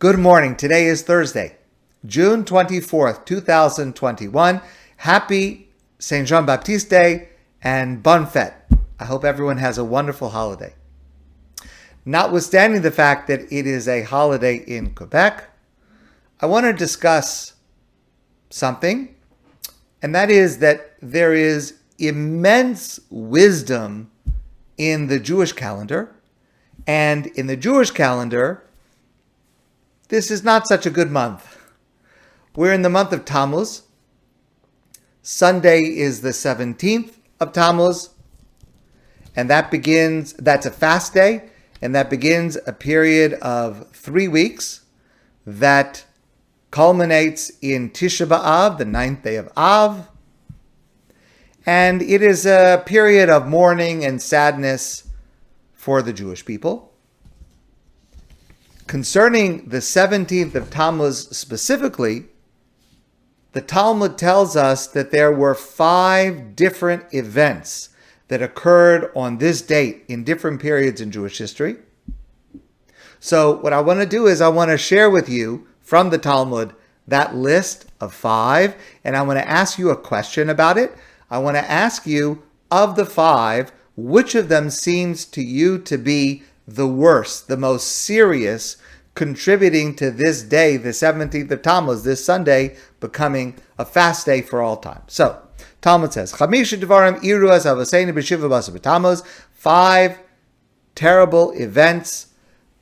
Good morning. Today is Thursday, June 24th, 2021. Happy Saint Jean-Baptiste Day and Bonne Fête. I hope everyone has a wonderful holiday. Notwithstanding the fact that it is a holiday in Quebec, I want to discuss something, and that is that there is immense wisdom in the Jewish calendar, and in the Jewish calendar, this is not such a good month. We're in the month of Tammuz. Sunday is the 17th of Tammuz, and that's a fast day, and that begins a period of 3 weeks that culminates in Tisha B'Av, the 9th day of Av, and it is a period of mourning and sadness for the Jewish people. Concerning the 17th of Tammuz specifically, the Talmud tells us that there were 5 different events that occurred on this date in different periods in Jewish history. So what I want to do is I want to share with you from the Talmud that list of 5, and I want to ask you a question about it. I want to ask you, of the 5, which of them seems to you to be the worst, the most serious, contributing to this day, the 17th of Tammuz, this Sunday, becoming a fast day for all time. So, Talmud says, 5 terrible events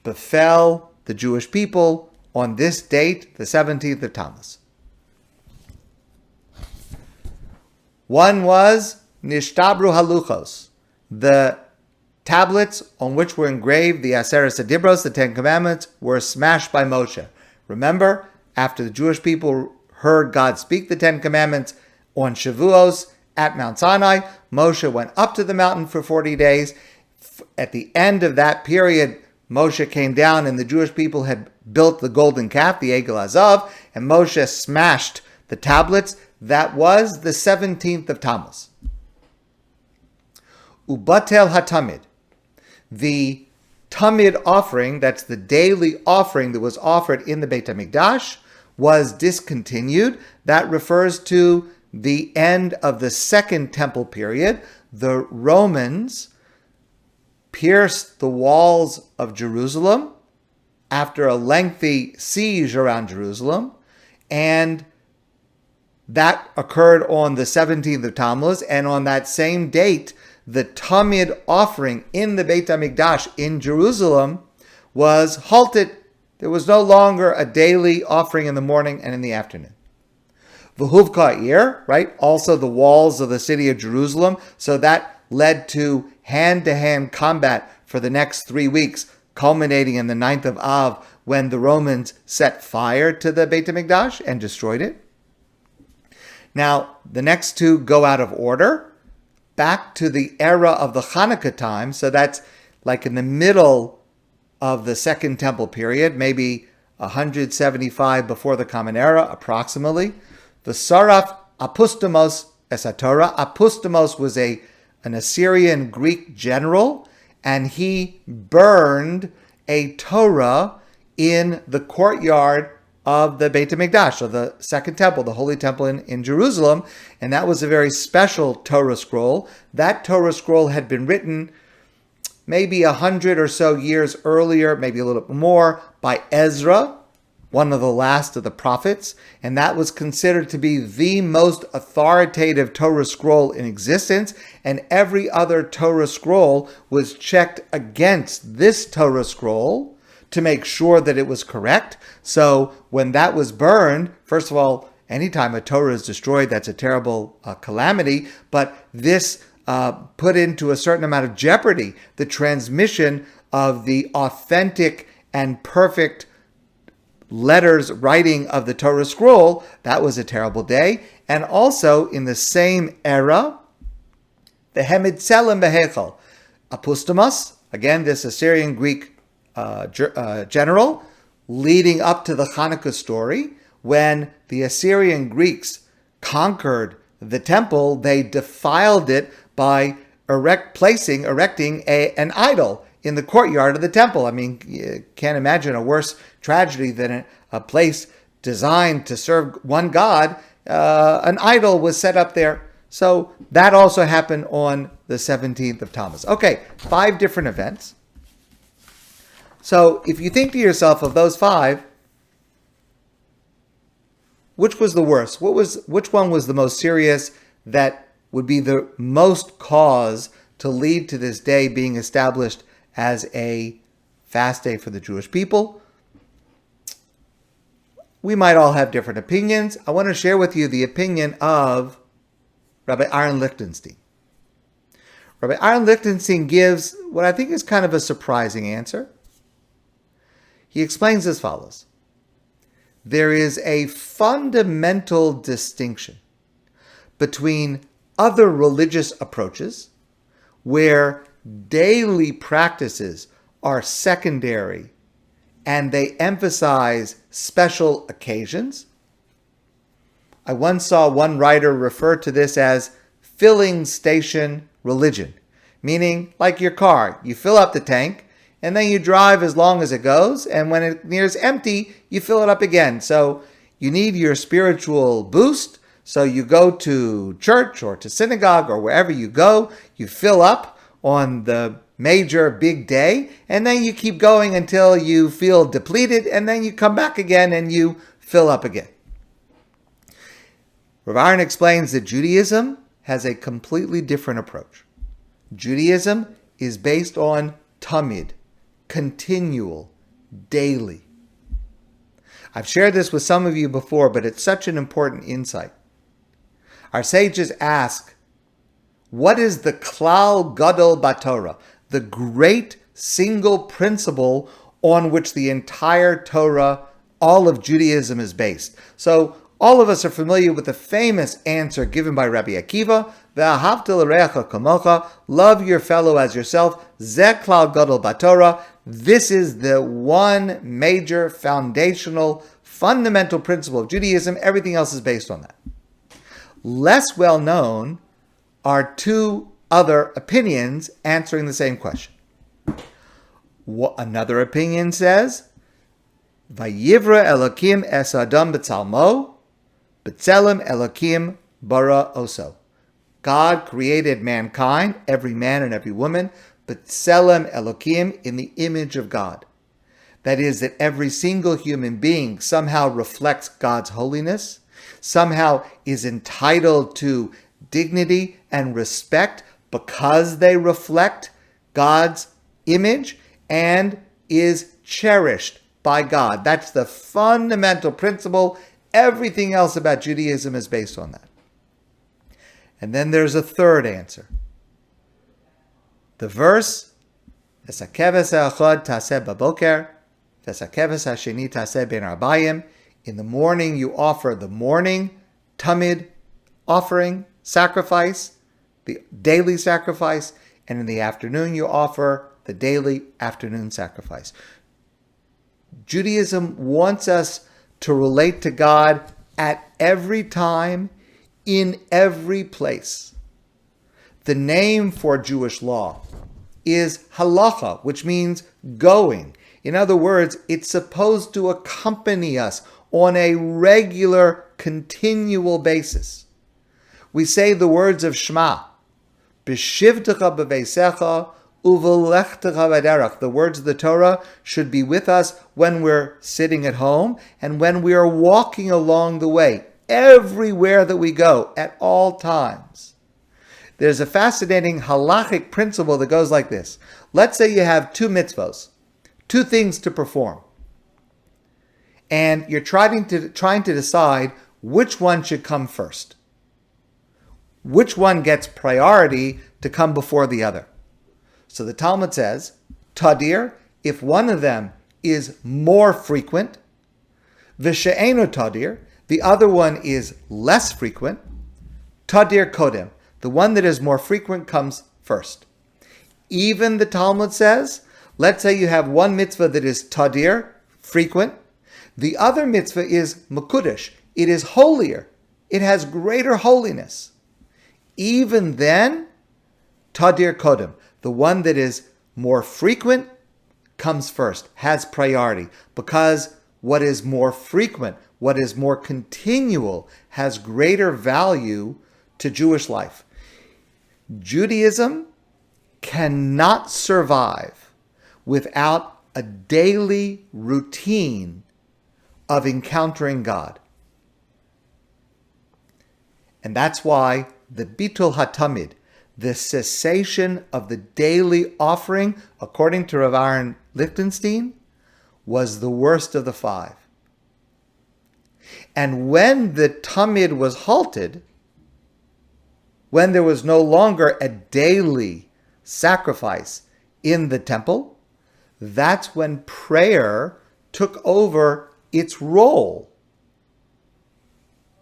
befell the Jewish people on this date, the 17th of Tammuz. One was Nishtabru Haluchos, the tablets on which were engraved the Aseret Adibros, the 10 Commandments, were smashed by Moshe. Remember, after the Jewish people heard God speak the 10 Commandments on Shavuos at Mount Sinai, Moshe went up to the mountain for 40 days. At the end of that period, Moshe came down and the Jewish people had built the golden calf, the Egel Azav, and Moshe smashed the tablets. That was the 17th of Tammuz. Ubatel HaTamid, the Tamid offering, that's the daily offering that was offered in the Beit HaMikdash, was discontinued. That refers to the end of the Second Temple period. The Romans pierced the walls of Jerusalem after a lengthy siege around Jerusalem, and that occurred on the 17th of Tammuz, and on that same date, the Tamid offering in the Beit HaMikdash in Jerusalem was halted. There was no longer a daily offering in the morning and in the afternoon. V'huvka ir, right? Also the walls of the city of Jerusalem. So that led to hand-to-hand combat for the next 3 weeks, culminating in the 9th of Av, when the Romans set fire to the Beit HaMikdash and destroyed it. Now, the next 2 go out of order, back to the era of the Hanukkah time. So that's like in the middle of the Second Temple period, maybe 175 before the Common Era, approximately. The Saraf Apostamos Esatora. Apostamos was an Assyrian Greek general, and he burned a Torah in the courtyard of the Beit HaMikdash, of the Second Temple, the Holy Temple in Jerusalem, and that was a very special Torah scroll. That Torah scroll had been written maybe 100 or so years earlier, maybe a little bit more, by Ezra, one of the last of the prophets, and that was considered to be the most authoritative Torah scroll in existence, and every other Torah scroll was checked against this Torah scroll to make sure that it was correct. So when that was burned, first of all, anytime a Torah is destroyed, that's a terrible calamity, but this put into a certain amount of jeopardy the transmission of the authentic and perfect writing of the Torah scroll. That was a terrible day. And also in the same era, the Hemid Tselem Behechel, Apostamos, again this Assyrian Greek general, leading up to the Hanukkah story, when the Assyrian Greeks conquered the temple, they defiled it by erecting an idol in the courtyard of the temple. I mean, you can't imagine a worse tragedy than a place designed to serve one God. An idol was set up there. So that also happened on the 17th of Tammuz. Okay, 5 different events. So if you think to yourself, of those 5, which was the worst? Which one was the most serious that would be the most cause to lead to this day being established as a fast day for the Jewish people? We might all have different opinions. I want to share with you the opinion of Rabbi Aaron Lichtenstein. Rabbi Aaron Lichtenstein gives what I think is kind of a surprising answer. He explains as follows. There is a fundamental distinction between other religious approaches where daily practices are secondary and they emphasize special occasions. I once saw one writer refer to this as FillingStation Religion, meaning like your car, you fill up the tank and then you drive as long as it goes, and when it nears empty, you fill it up again. So you need your spiritual boost, so you go to church or to synagogue or wherever you go, you fill up on the major big day, and then you keep going until you feel depleted, and then you come back again and you fill up again. Rav Aaron explains that Judaism has a completely different approach. Judaism is based on tamid, continual, daily. I've shared this with some of you before, but it's such an important insight. Our sages ask, what is the klal gadol batorah, the great single principle on which the entire Torah, all of Judaism is based? So all of us are familiar with the famous answer given by Rabbi Akiva, Ve'ahavta l'reacha kamocha, love your fellow as yourself, ze klal gadol batorah. This is the one major foundational, fundamental principle of Judaism. Everything else is based on that. Less well known are 2 other opinions answering the same question. Another opinion says, Vayivra Elokim es Adam b'tzalmo, b'tzelem Elokim bara oso. God created mankind, every man and every woman, b'tzelem Elokim, in the image of God. That is, that every single human being somehow reflects God's holiness, somehow is entitled to dignity and respect because they reflect God's image and is cherished by God. That's the fundamental principle. Everything else about Judaism is based on that. And then there's a third answer. The verse, V'sakeves ha'achad taseh baboker, V'sakeves ha'sheni taseh ben arbayim. In the morning you offer the morning tamid offering, sacrifice, the daily sacrifice, and in the afternoon you offer the daily afternoon sacrifice. Judaism wants us to relate to God at every time, in every place. The name for Jewish law is Halacha, which means going. In other words, it's supposed to accompany us on a regular, continual basis. We say the words of Shema, B'shivtecha b'veisecha uvelechtecha b'derech. The words of the Torah should be with us when we're sitting at home and when we are walking along the way, everywhere that we go, at all times. There's a fascinating halachic principle that goes like this. Let's say you have 2 mitzvos, 2 things to perform, and you're trying to decide which one should come first. Which one gets priority to come before the other? So the Talmud says, Tadir, if one of them is more frequent, V'she'eno Tadir, the other one is less frequent, Tadir Kodem, the one that is more frequent comes first. Even the Talmud says, let's say you have one mitzvah that is Tadir, frequent, the other mitzvah is Mekudesh, it is holier, it has greater holiness. Even then, Tadir Kodem, the one that is more frequent comes first, has priority, because what is more frequent, what is more continual, has greater value to Jewish life. Judaism cannot survive without a daily routine of encountering God. And that's why the Bitul HaTamid, the cessation of the daily offering, according to Rav Aaron Lichtenstein, was the worst of the 5. And when the Tamid was halted, when there was no longer a daily sacrifice in the temple, that's when prayer took over its role.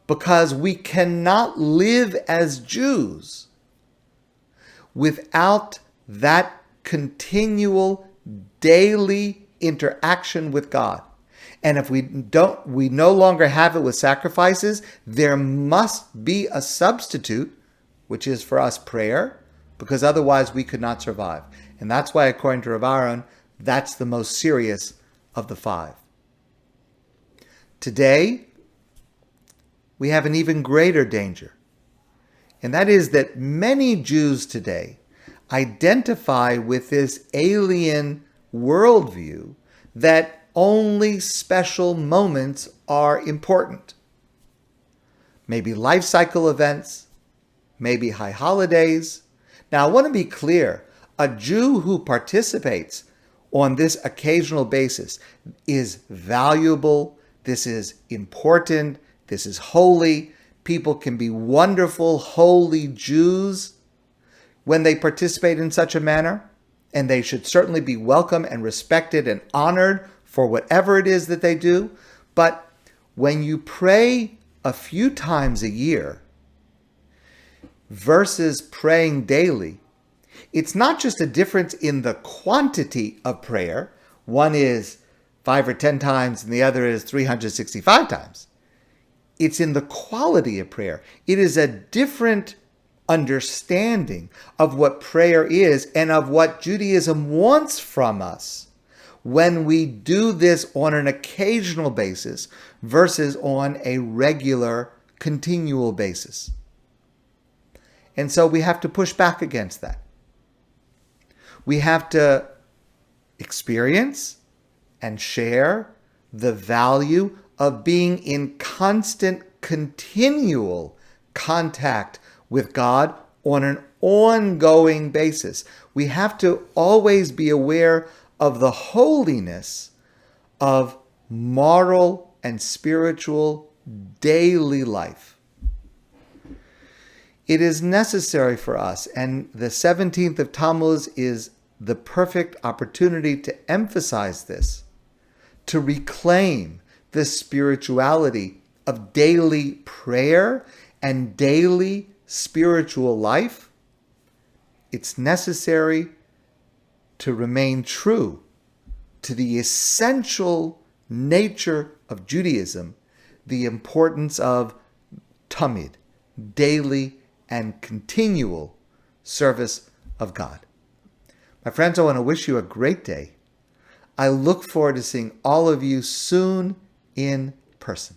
Because we cannot live as Jews without that continual daily interaction with God. And if we no longer have it with sacrifices, there must be a substitute, which is for us prayer, because otherwise we could not survive. And that's why, according to Rav Aaron, that's the most serious of the 5. Today, we have an even greater danger. And that is that many Jews today identify with this alien worldview that only special moments are important. Maybe life cycle events, maybe high holidays. Now, I want to be clear. A Jew who participates on this occasional basis is valuable. This is important. This is holy. People can be wonderful, holy Jews when they participate in such a manner, and they should certainly be welcome and respected and honored for whatever it is that they do. But when you pray a few times a year versus praying daily, it's not just a difference in the quantity of prayer. One is 5 or 10 times and the other is 365 times. It's in the quality of prayer. It is a different understanding of what prayer is and of what Judaism wants from us when we do this on an occasional basis versus on a regular, continual basis. And so we have to push back against that. We have to experience and share the value of being in constant, continual contact with God on an ongoing basis. We have to always be aware of the holiness of moral and spiritual daily life. It is necessary for us, and the 17th of Tammuz is the perfect opportunity to emphasize this, to reclaim the spirituality of daily prayer and daily spiritual life. It's necessary to remain true to the essential nature of Judaism, the importance of tamid, daily and continual service of God. My friends, I want to wish you a great day. I look forward to seeing all of you soon in person.